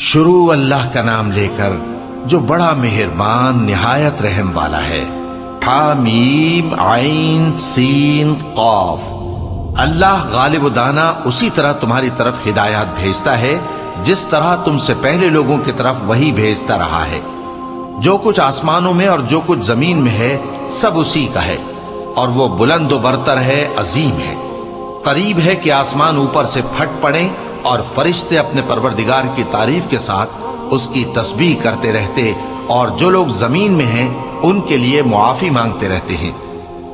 شروع اللہ کا نام لے کر جو بڑا مہربان نہایت رحم والا ہے۔ حامیم عین سین قاف۔ اللہ غالب و دانا اسی طرح تمہاری طرف ہدایات بھیجتا ہے جس طرح تم سے پہلے لوگوں کی طرف وہی بھیجتا رہا ہے۔ جو کچھ آسمانوں میں اور جو کچھ زمین میں ہے سب اسی کا ہے، اور وہ بلند و برتر ہے، عظیم ہے۔ قریب ہے کہ آسمان اوپر سے پھٹ پڑیں اور فرشتے اپنے پروردگار کی تعریف کے ساتھ اس کی تسبیح کرتے رہتے، اور جو لوگ زمین میں ہیں ان کے لیے معافی مانگتے رہتے ہیں۔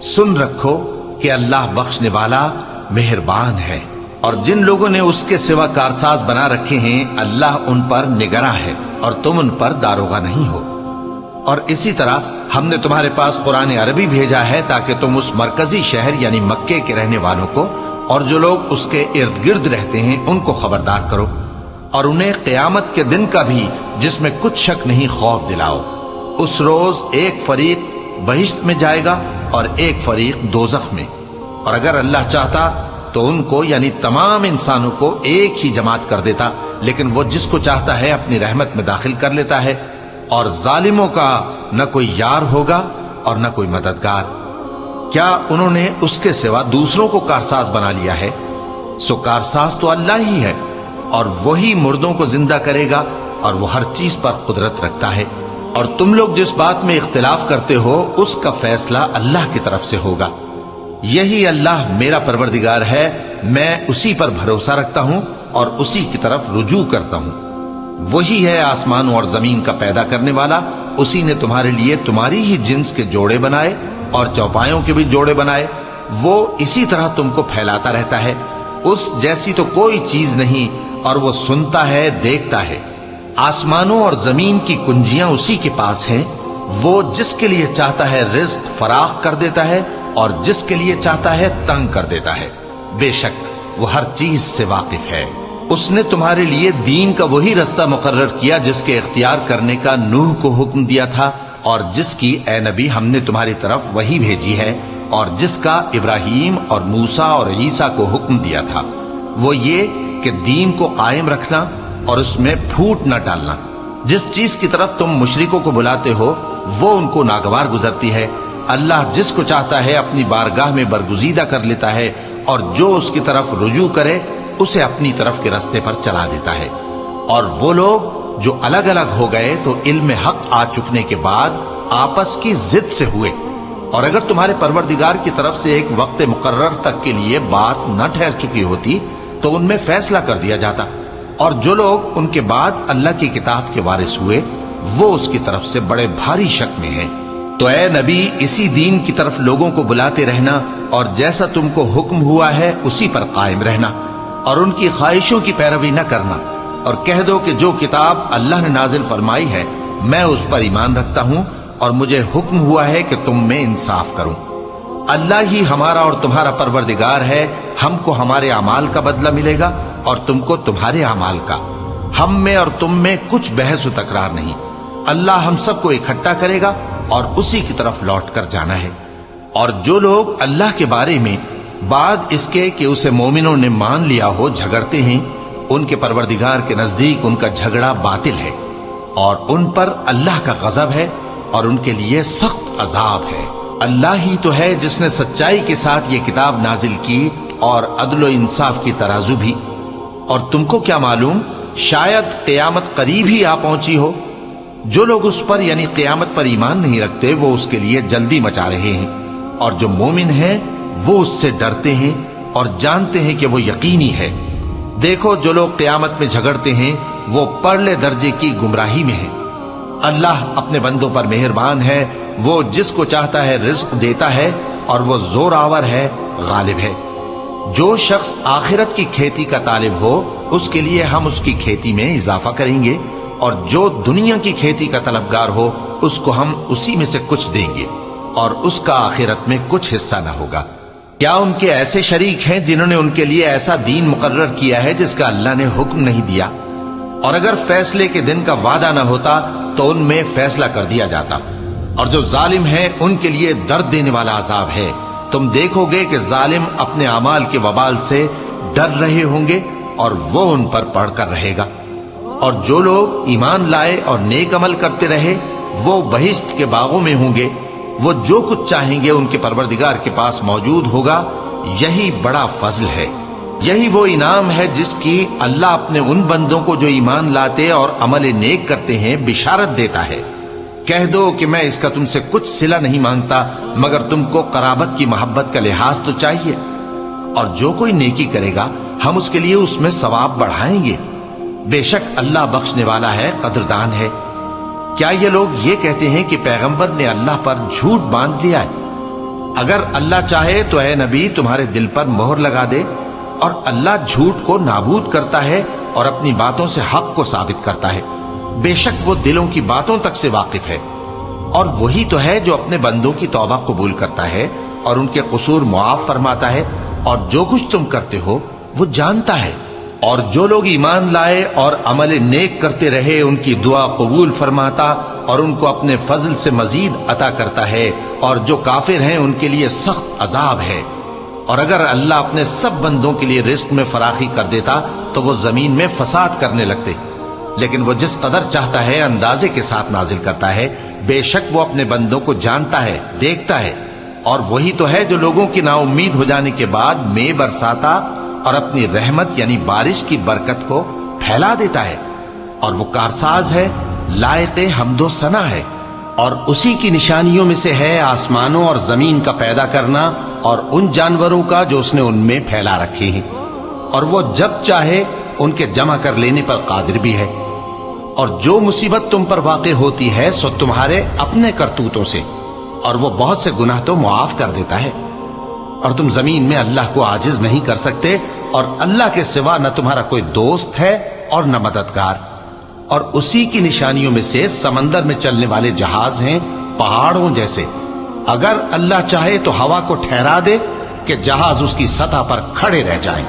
سن رکھو کہ اللہ بخشنے والا مہربان ہے، اور جن لوگوں نے اس کے سوا کارساز بنا رکھے ہیں اللہ ان پر نگراں ہے اور تم ان پر داروغہ نہیں ہو۔ اور اسی طرح ہم نے تمہارے پاس قرآن عربی بھیجا ہے تاکہ تم اس مرکزی شہر یعنی مکے کے رہنے والوں کو اور جو لوگ اس کے ارد گرد رہتے ہیں ان کو خبردار کرو، اور انہیں قیامت کے دن کا بھی جس میں کچھ شک نہیں خوف دلاؤ۔ اس روز ایک فریق بہشت میں جائے گا اور ایک فریق دوزخ میں، اور اگر اللہ چاہتا تو ان کو یعنی تمام انسانوں کو ایک ہی جماعت کر دیتا، لیکن وہ جس کو چاہتا ہے اپنی رحمت میں داخل کر لیتا ہے، اور ظالموں کا نہ کوئی یار ہوگا اور نہ کوئی مددگار۔ کیا انہوں نے اس کے سوا دوسروں کو کارساز بنا لیا ہے؟ سو کارساز تو اللہ ہی ہے، اور وہی مردوں کو زندہ کرے گا، اور وہ ہر چیز پر قدرت رکھتا ہے۔ اور تم لوگ جس بات میں اختلاف کرتے ہو اس کا فیصلہ اللہ کی طرف سے ہوگا۔ یہی اللہ میرا پروردگار ہے، میں اسی پر بھروسہ رکھتا ہوں اور اسی کی طرف رجوع کرتا ہوں۔ وہی ہے آسمانوں اور زمین کا پیدا کرنے والا، اسی نے تمہارے لیے تمہاری ہی جنس کے جوڑے بنائے اور چوپایوں کے بھی جوڑے بنائے۔ وہ اسی طرح تم کو پھیلاتا رہتا ہے، اس جیسی تو کوئی چیز نہیں، اور وہ سنتا ہے، دیکھتا ہے۔ آسمانوں اور زمین کی کنجیاں اسی کے پاس ہیں، وہ جس کے لیے چاہتا ہے رزق فراخ کر دیتا ہے اور جس کے لیے چاہتا ہے تنگ کر دیتا ہے۔ بے شک وہ ہر چیز سے واقف ہے۔ اس نے تمہارے لیے دین کا وہی رستہ مقرر کیا جس کے اختیار کرنے کا نوح کو حکم دیا تھا، اور جس کی اے نبی ہم نے تمہاری طرف وہی بھیجی ہے، اور جس کا ابراہیم اور موسیٰ اور عیسیٰ کو حکم دیا تھا، وہ یہ کہ دین کو قائم رکھنا اور اس میں پھوٹ نہ ڈالنا۔ جس چیز کی طرف تم مشرکوں کو بلاتے ہو وہ ان کو ناگوار گزرتی ہے۔ اللہ جس کو چاہتا ہے اپنی بارگاہ میں برگزیدہ کر لیتا ہے، اور جو اس کی طرف رجوع کرے اسے اپنی طرف کے رستے پر چلا دیتا ہے۔ اور وہ لوگ جو الگ الگ ہو گئے تو علم حق آ چکنے کے بعد آپس کی ضد سے ہوئے، اور اگر تمہارے پروردگار کی طرف سے ایک وقت مقرر تک کے لیے بات نہ ٹھہر چکی ہوتی تو ان میں فیصلہ کر دیا جاتا، اور جو لوگ ان کے بعد اللہ کی کتاب کے وارث ہوئے وہ اس کی طرف سے بڑے بھاری شک میں ہیں۔ تو اے نبی اسی دین کی طرف لوگوں کو بلاتے رہنا، اور جیسا تم کو حکم ہوا ہے اسی پر قائم رہنا، اور ان کی خواہشوں کی پیروی نہ کرنا، اور کہہ دو کہ جو کتاب اللہ نے نازل فرمائی ہے میں اس پر ایمان رکھتا ہوں، اور مجھے حکم ہوا ہے کہ تم میں انصاف کروں۔ اللہ ہی ہمارا اور تمہارا پروردگار ہے، ہم کو ہمارے اعمال کا بدلہ ملے گا اور تم کو تمہارے اعمال کا۔ ہم میں اور تم میں کچھ بحث و تکرار نہیں، اللہ ہم سب کو اکٹھا کرے گا اور اسی کی طرف لوٹ کر جانا ہے۔ اور جو لوگ اللہ کے بارے میں بعد اس کے کہ اسے مومنوں نے مان لیا ہو جھگڑتے ہیں، ان کے پروردگار کے نزدیک ان کا جھگڑا باطل ہے، اور ان پر اللہ کا غضب ہے اور ان کے لیے سخت عذاب ہے۔ اللہ ہی تو ہے جس نے سچائی کے ساتھ یہ کتاب نازل کی اور عدل و انصاف کی ترازو بھی۔ اور تم کو کیا معلوم، شاید قیامت قریب ہی آ پہنچی ہو۔ جو لوگ اس پر یعنی قیامت پر ایمان نہیں رکھتے وہ اس کے لیے جلدی مچا رہے ہیں، اور جو مومن ہیں وہ اس سے ڈرتے ہیں اور جانتے ہیں کہ وہ یقینی ہے۔ دیکھو جو لوگ قیامت میں جھگڑتے ہیں وہ پرلے درجے کی گمراہی میں ہیں۔ اللہ اپنے بندوں پر مہربان ہے، وہ جس کو چاہتا ہے رزق دیتا ہے، اور وہ زور آور ہے، غالب ہے۔ جو شخص آخرت کی کھیتی کا طالب ہو اس کے لیے ہم اس کی کھیتی میں اضافہ کریں گے، اور جو دنیا کی کھیتی کا طلبگار ہو اس کو ہم اسی میں سے کچھ دیں گے، اور اس کا آخرت میں کچھ حصہ نہ ہوگا۔ کیا ان کے ایسے شریک ہیں جنہوں نے ان کے لیے ایسا دین مقرر کیا ہے جس کا اللہ نے حکم نہیں دیا؟ اور اگر فیصلے کے دن کا وعدہ نہ ہوتا تو ان میں فیصلہ کر دیا جاتا، اور جو ظالم ہیں ان کے لیے درد دینے والا عذاب ہے۔ تم دیکھو گے کہ ظالم اپنے اعمال کے وبال سے ڈر رہے ہوں گے، اور وہ ان پر پڑھ کر رہے گا۔ اور جو لوگ ایمان لائے اور نیک عمل کرتے رہے وہ بہشت کے باغوں میں ہوں گے، وہ جو کچھ چاہیں گے ان کے پروردگار کے پاس موجود ہوگا۔ یہی بڑا فضل ہے، یہی وہ انعام ہے جس کی اللہ اپنے ان بندوں کو جو ایمان لاتے اور عمل نیک کرتے ہیں بشارت دیتا ہے۔ کہہ دو کہ میں اس کا تم سے کچھ صلہ نہیں مانگتا مگر تم کو قرابت کی محبت کا لحاظ تو چاہیے، اور جو کوئی نیکی کرے گا ہم اس کے لیے اس میں ثواب بڑھائیں گے، بے شک اللہ بخشنے والا ہے، قدردان ہے۔ کیا یہ لوگ یہ کہتے ہیں کہ پیغمبر نے اللہ پر جھوٹ باندھ لیا ہے؟ اگر اللہ چاہے تو اے نبی تمہارے دل پر مہر لگا دے، اور اللہ جھوٹ کو نابود کرتا ہے اور اپنی باتوں سے حق کو ثابت کرتا ہے، بے شک وہ دلوں کی باتوں تک سے واقف ہے۔ اور وہی تو ہے جو اپنے بندوں کی توبہ قبول کرتا ہے اور ان کے قصور معاف فرماتا ہے، اور جو کچھ تم کرتے ہو وہ جانتا ہے۔ اور جو لوگ ایمان لائے اور عمل نیک کرتے رہے ان کی دعا قبول فرماتا اور ان کو اپنے فضل سے مزید عطا کرتا ہے، اور جو کافر ہیں ان کے لیے سخت عذاب ہے۔ اور اگر اللہ اپنے سب بندوں کے لیے رزق میں فراخی کر دیتا تو وہ زمین میں فساد کرنے لگتے، لیکن وہ جس قدر چاہتا ہے اندازے کے ساتھ نازل کرتا ہے، بے شک وہ اپنے بندوں کو جانتا ہے، دیکھتا ہے۔ اور وہی تو ہے جو لوگوں کی نا امید ہو جانے کے بعد مے برساتا اور اپنی رحمت یعنی بارش کی برکت کو پھیلا دیتا ہے، اور وہ کارساز ہے، لائق حمد و ثنا ہے۔ اور اسی کی نشانیوں میں سے ہے آسمانوں اور زمین کا پیدا کرنا اور ان جانوروں کا جو اس نے ان میں پھیلا رکھے ہیں، اور وہ جب چاہے ان کے جمع کر لینے پر قادر بھی ہے۔ اور جو مصیبت تم پر واقع ہوتی ہے سو تمہارے اپنے کرتوتوں سے، اور وہ بہت سے گناہ تو معاف کر دیتا ہے۔ اور تم زمین میں اللہ کو عاجز نہیں کر سکتے، اور اللہ کے سوا نہ تمہارا کوئی دوست ہے اور نہ مددگار۔ اور اسی کی نشانیوں میں سے سمندر میں چلنے والے جہاز ہیں پہاڑوں جیسے، اگر اللہ چاہے تو ہوا کو ٹھہرا دے کہ جہاز اس کی سطح پر کھڑے رہ جائیں۔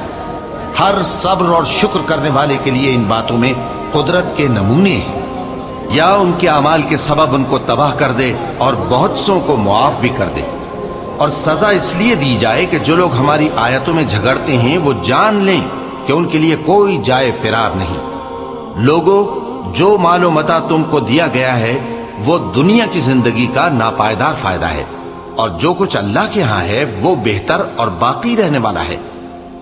ہر صبر اور شکر کرنے والے کے لیے ان باتوں میں قدرت کے نمونے ہیں۔ یا ان کے اعمال کے سبب ان کو تباہ کر دے اور بہت سوں کو معاف بھی کر دے۔ اور سزا اس لیے دی جائے کہ جو لوگ ہماری آیتوں میں جھگڑتے ہیں وہ جان لیں کہ ان کے لیے کوئی جائے فرار نہیں۔ لوگوں، جو مال و متاع تم کو دیا گیا ہے وہ دنیا کی زندگی کا ناپائیدار فائدہ ہے، اور جو کچھ اللہ کے ہاں ہے وہ بہتر اور باقی رہنے والا ہے،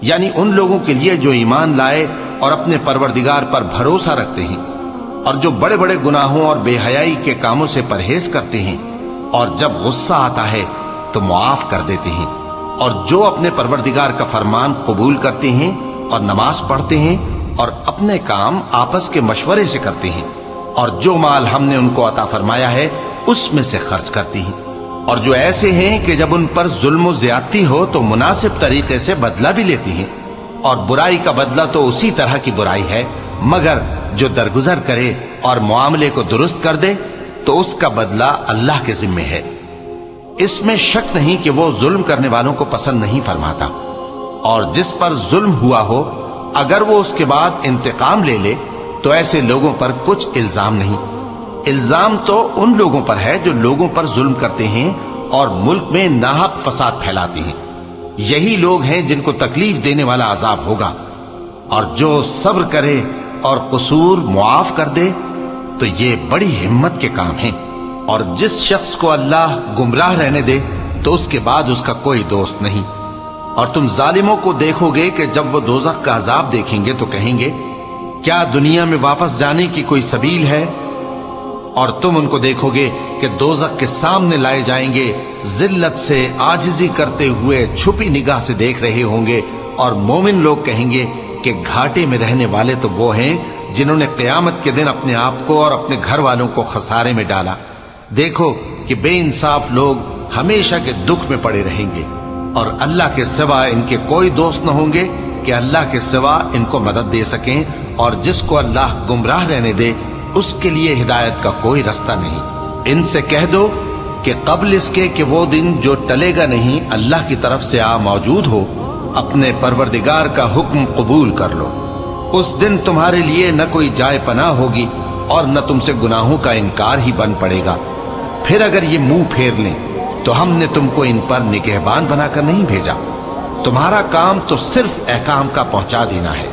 یعنی ان لوگوں کے لیے جو ایمان لائے اور اپنے پروردگار پر بھروسہ رکھتے ہیں، اور جو بڑے بڑے گناہوں اور بے حیائی کے کاموں سے پرہیز کرتے ہیں، اور جب غصہ آتا ہے تو معاف کر دیتے ہیں، اور جو اپنے پروردگار کا فرمان قبول کرتے ہیں اور نماز پڑھتے ہیں اور اپنے کام آپس کے مشورے سے کرتے ہیں، اور جو مال ہم نے ان کو عطا فرمایا ہے اس میں سے خرچ کرتے ہیں، اور جو ایسے ہیں کہ جب ان پر ظلم و زیادتی ہو تو مناسب طریقے سے بدلہ بھی لیتے ہیں، اور برائی کا بدلہ تو اسی طرح کی برائی ہے، مگر جو درگزر کرے اور معاملے کو درست کر دے تو اس کا بدلہ اللہ کے ذمے ہے۔ اس میں شک نہیں کہ وہ ظلم کرنے والوں کو پسند نہیں فرماتا، اور جس پر ظلم ہوا ہو اگر وہ اس کے بعد انتقام لے لے تو ایسے لوگوں پر کچھ الزام نہیں۔ الزام تو ان لوگوں پر ہے جو لوگوں پر ظلم کرتے ہیں اور ملک میں ناحق فساد پھیلاتے ہیں، یہی لوگ ہیں جن کو تکلیف دینے والا عذاب ہوگا۔ اور جو صبر کرے اور قصور معاف کر دے تو یہ بڑی ہمت کے کام ہیں۔ اور جس شخص کو اللہ گمراہ رہنے دے تو اس کے بعد اس کا کوئی دوست نہیں۔ اور تم ظالموں کو دیکھو گے کہ جب وہ دوزخ کا عذاب دیکھیں گے تو کہیں گے کیا دنیا میں واپس جانے کی کوئی سبیل ہے؟ اور تم ان کو دیکھو گے کہ دوزخ کے سامنے لائے جائیں گے، ذلت سے عاجزی کرتے ہوئے چھپی نگاہ سے دیکھ رہے ہوں گے، اور مومن لوگ کہیں گے کہ گھاٹے میں رہنے والے تو وہ ہیں جنہوں نے قیامت کے دن اپنے آپ کو اور اپنے گھر والوں کو خسارے میں ڈالا۔ دیکھو کہ بے انصاف لوگ ہمیشہ کے دکھ میں پڑے رہیں گے، اور اللہ کے سوا ان کے کوئی دوست نہ ہوں گے کہ اللہ کے سوا ان کو مدد دے سکیں، اور جس کو اللہ گمراہ رہنے دے اس کے لیے ہدایت کا کوئی رستہ نہیں۔ ان سے کہہ دو کہ قبل اس کے کہ وہ دن جو ٹلے گا نہیں اللہ کی طرف سے آ موجود ہو، اپنے پروردگار کا حکم قبول کر لو۔ اس دن تمہارے لیے نہ کوئی جائے پناہ ہوگی اور نہ تم سے گناہوں کا انکار ہی بن پڑے گا۔ پھر اگر یہ منہ پھیر لیں تو ہم نے تم کو ان پر نگہبان بنا کر نہیں بھیجا، تمہارا کام تو صرف احکام کا پہنچا دینا ہے۔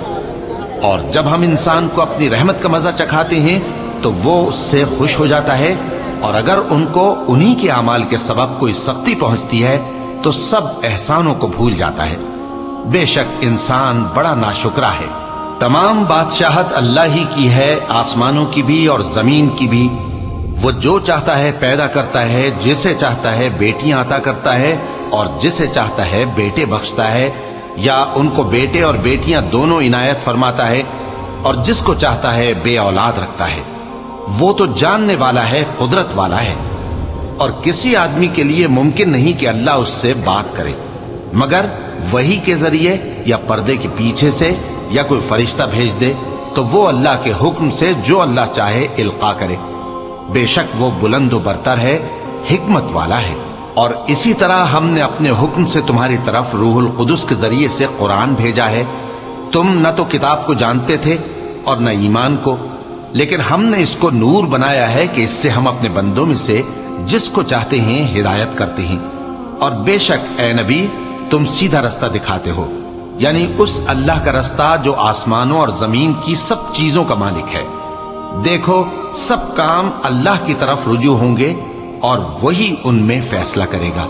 اور جب ہم انسان کو اپنی رحمت کا مزہ چکھاتے ہیں تو وہ اس سے خوش ہو جاتا ہے، اور اگر ان کو انہی کے اعمال کے سبب کوئی سختی پہنچتی ہے تو سب احسانوں کو بھول جاتا ہے۔ بے شک انسان بڑا ناشکرا ہے۔ تمام بادشاہت اللہ ہی کی ہے، آسمانوں کی بھی اور زمین کی بھی۔ وہ جو چاہتا ہے پیدا کرتا ہے، جسے چاہتا ہے بیٹیاں عطا کرتا ہے اور جسے چاہتا ہے بیٹے بخشتا ہے، یا ان کو بیٹے اور بیٹیاں دونوں عنایت فرماتا ہے، اور جس کو چاہتا ہے بے اولاد رکھتا ہے۔ وہ تو جاننے والا ہے، قدرت والا ہے، اور کسی آدمی کے لیے ممکن نہیں کہ اللہ اس سے بات کرے مگر وحی کے ذریعے یا پردے کے پیچھے سے، یا کوئی فرشتہ بھیج دے تو وہ اللہ کے حکم سے جو اللہ چاہے القا کرے۔ بے شک وہ بلند و برتر ہے، حکمت والا ہے۔ اور اسی طرح ہم نے اپنے حکم سے تمہاری طرف روح القدس کے ذریعے سے قرآن بھیجا ہے۔ تم نہ تو کتاب کو جانتے تھے اور نہ ایمان کو، لیکن ہم نے اس کو نور بنایا ہے کہ اس سے ہم اپنے بندوں میں سے جس کو چاہتے ہیں ہدایت کرتے ہیں۔ اور بے شک اے نبی تم سیدھا رستہ دکھاتے ہو، یعنی اس اللہ کا رستہ جو آسمانوں اور زمین کی سب چیزوں کا مالک ہے۔ دیکھو سب کام اللہ کی طرف رجوع ہوں گے اور وہی ان میں فیصلہ کرے گا۔